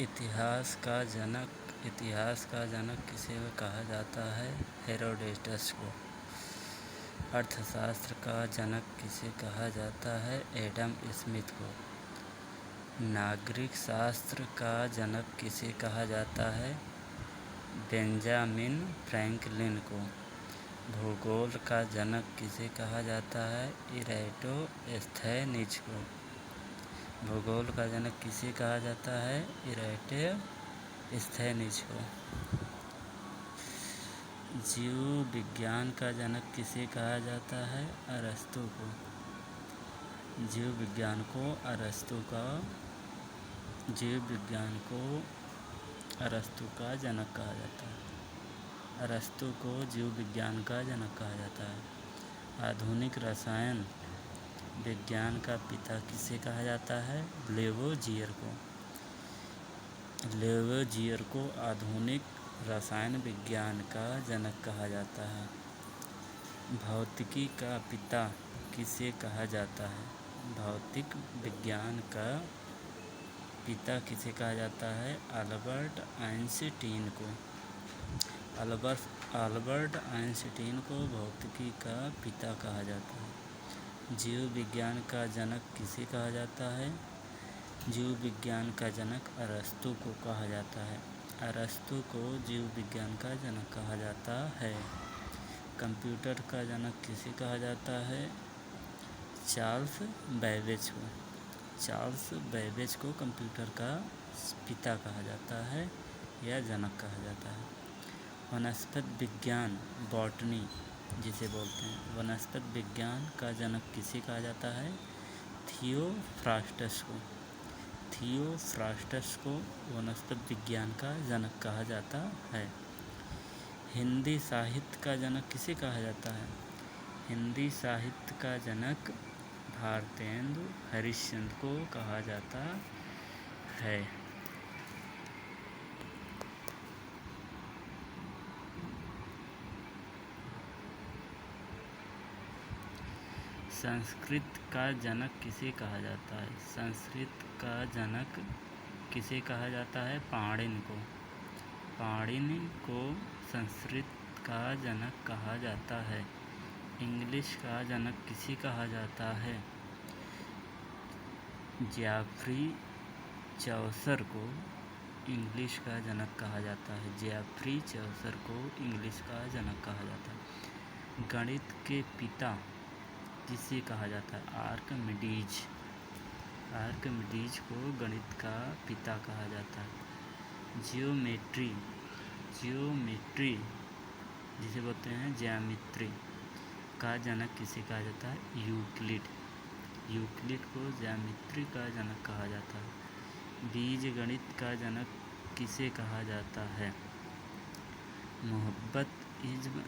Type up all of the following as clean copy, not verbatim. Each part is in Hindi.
इतिहास का जनक किसे कहा जाता है? हेरोडोटस को। अर्थशास्त्र का जनक किसे कहा जाता है? एडम स्मिथ को। नागरिक शास्त्र का जनक किसे कहा जाता है? बेंजामिन फ्रैंकलिन को। भूगोल का जनक किसे कहा जाता है? इराटोस्थेनीज को। भूगोल का जनक किसे कहा जाता है? इराटोस्थेनीज को। जीव विज्ञान का जनक किसे कहा जाता है? अरस्तू को। जीव विज्ञान को अरस्तू का जनक कहा जाता है। अरस्तू को जीव विज्ञान का जनक कहा जाता है। आधुनिक रसायन विज्ञान का पिता किसे कहा जाता है? लेवोजियर को। लेवोजियर को आधुनिक रसायन विज्ञान का जनक कहा जाता है। भौतिकी का पिता किसे कहा जाता है? भौतिक विज्ञान का पिता किसे कहा जाता है? अल्बर्ट आइंस्टीन को। अल्बर्ट आइंस्टीन को भौतिकी का पिता कहा जाता है। जीव विज्ञान का जनक किसे कहा जाता है? जीव विज्ञान का जनक अरस्तू को कहा जाता है। अरस्तू को जीव विज्ञान का जनक कहा जाता है। कंप्यूटर का जनक किसे कहा जाता है? चार्ल्स बेबेज को। चार्ल्स बेबेज को कंप्यूटर का पिता कहा जाता है या जनक कहा जाता है। वनस्पति विज्ञान बॉटनी जिसे बोलते हैं, वनस्पति विज्ञान का जनक किसे कहा जाता है? थियोफ्रास्टस को। थियोफ्रास्टस को वनस्पति विज्ञान का जनक कहा जाता है। हिंदी साहित्य का जनक किसे कहा जाता है? हिंदी साहित्य का जनक भारतेंदु हरिश्चंद्र को कहा जाता है। संस्कृत का जनक किसे कहा जाता है? संस्कृत का जनक किसे कहा जाता है? पाणिनि को। पाणिनि को संस्कृत का जनक कहा जाता है। इंग्लिश का जनक किसे कहा जाता है? जेफरी चौसर को इंग्लिश का जनक कहा जाता है। जेफरी चौसर को इंग्लिश का जनक कहा जाता है। गणित के पिता किसे कहा जाता है? आर्किमिडीज को गणित का पिता कहा जाता है। जियोमेट्री जिसे बोलते हैं ज्यामिति का जनक किसे कहा जाता है? यूक्लिड को ज्यामिति का जनक कहा जाता है। बीज गणित का जनक किसे कहा जाता है? मोहम्मद इब्न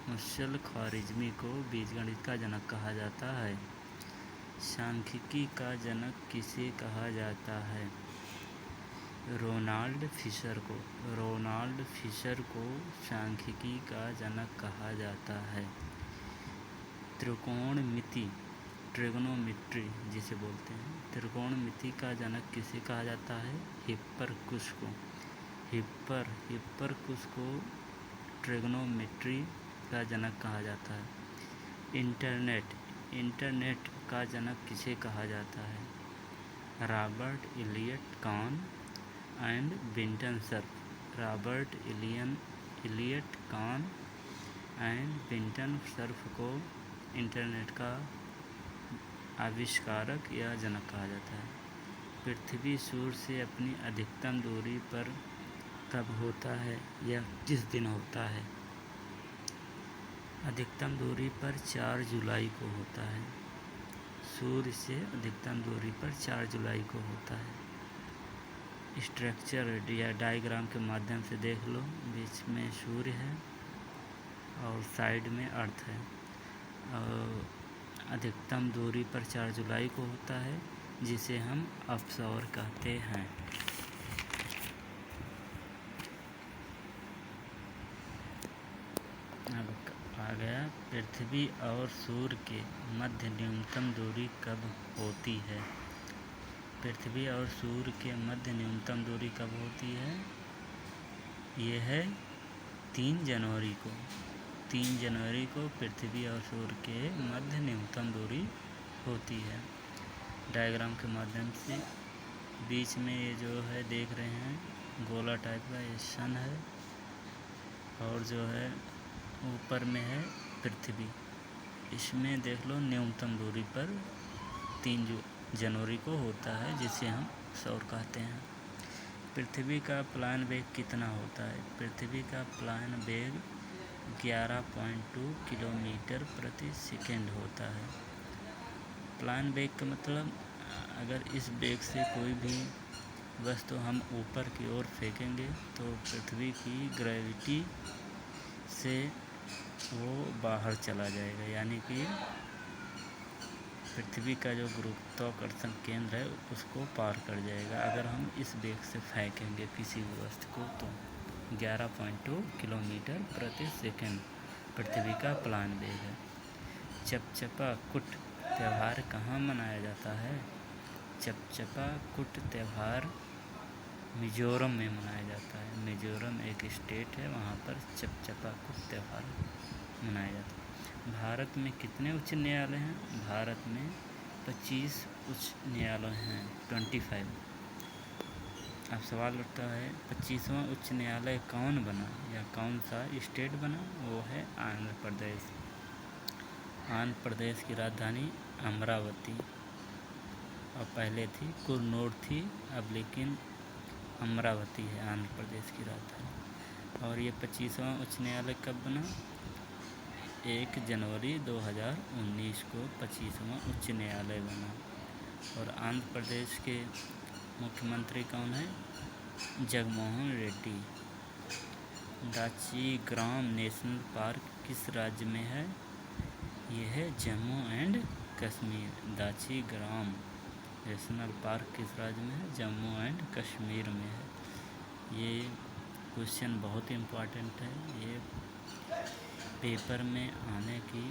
मुसल ख्वारिज़मी को बीजगणित का जनक कहा जाता है। सांख्यिकी का जनक किसे कहा जाता है? रोनाल्ड फिशर को सांख्यिकी का जनक कहा जाता है। ट्रिग्नोमेट्री जिसे बोलते हैं, त्रिकोणमिति का जनक किसे कहा जाता है? हिप्परकुस को। हिप्परकुस को ट्रिग्नोमेट्री का जनक कहा जाता है। इंटरनेट का जनक किसे कहा जाता है? Robert Elliot Kahn and Vinton Cerf. Robert Elliot Kahn and Vinton Cerf को इंटरनेट का आविष्कारक या जनक कहा जाता है। पृथ्वी सूर्य से अपनी अधिकतम दूरी पर कब होता है या किस दिन होता है? अधिकतम दूरी पर 4 जुलाई को होता है। सूर्य से अधिकतम दूरी पर 4 जुलाई को होता है। स्ट्रक्चर या डायग्राम के माध्यम से देख लो, बीच में सूर्य है और साइड में अर्थ है। और अधिकतम दूरी पर 4 जुलाई को होता है, जिसे हम अपसौर कहते हैं। अब गया पृथ्वी और सूर्य के मध्य न्यूनतम दूरी कब होती है? पृथ्वी और सूर्य के मध्य न्यूनतम दूरी कब होती है? ये है 3 जनवरी को। 3 जनवरी को पृथ्वी और सूर्य के मध्य न्यूनतम दूरी होती है। डायग्राम के माध्यम से बीच में ये जो है देख रहे हैं गोला टाइप का, ये सन है और जो है ऊपर में है पृथ्वी। इसमें देख लो न्यूनतम दूरी पर 3 जनवरी को होता है, जिसे हम सौर कहते हैं। पृथ्वी का प्लायन वेग कितना होता है? पृथ्वी का प्लायन वेग 11.2 किलोमीटर प्रति सेकेंड होता है। प्लायन वेग का मतलब अगर इस वेग से कोई भी वस्तु हम ऊपर की ओर फेंकेंगे तो पृथ्वी की ग्रेविटी से वो बाहर चला जाएगा, यानी कि पृथ्वी का जो गुरुत्वाकर्षण केंद्र है उसको पार कर जाएगा अगर हम इस वेग से फेंकेंगे किसी भी वस्तु को। तो 11.2 किलोमीटर प्रति सेकंड पृथ्वी का प्लायन वेग है। चपचपा कुट त्यौहार कहाँ मनाया जाता है? चपचपा कुट त्यौहार मिजोरम में मनाया जाता है। मिजोरम एक स्टेट है, वहाँ पर चपचपा कुट त्यौहार मनाया जाता है। भारत में कितने उच्च न्यायालय हैं? भारत में 25 उच्च न्यायालय हैं, 25। अब सवाल उठता है 25वां उच्च न्यायालय कौन बना या कौन सा स्टेट बना? वो है आंध्र प्रदेश। आंध्र प्रदेश की राजधानी अमरावती, और पहले थी कुरनूल थी, अब लेकिन अमरावती है आंध्र प्रदेश की राजधानी। और ये 25वां उच्च न्यायालय कब बना? 1 जनवरी 2019 को 25वां उच्च न्यायालय बना। और आंध्र प्रदेश के मुख्यमंत्री कौन है? जगनमोहन रेड्डी। दाचीग्राम नेशनल पार्क किस राज्य में है? यह है Jammu and Kashmir. Dachigam national park किस राज्य में है? जम्मू एंड कश्मीर में है। ये क्वेश्चन बहुत इम्पोर्टेंट है, ये पेपर में आने की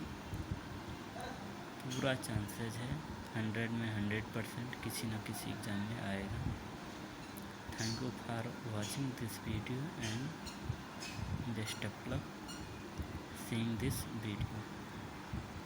पूरा चांसेस है, 100 में 100% किसी न किसी एग्ज़ाम में आएगा। Thank you for watching this video and best of luck seeing this video.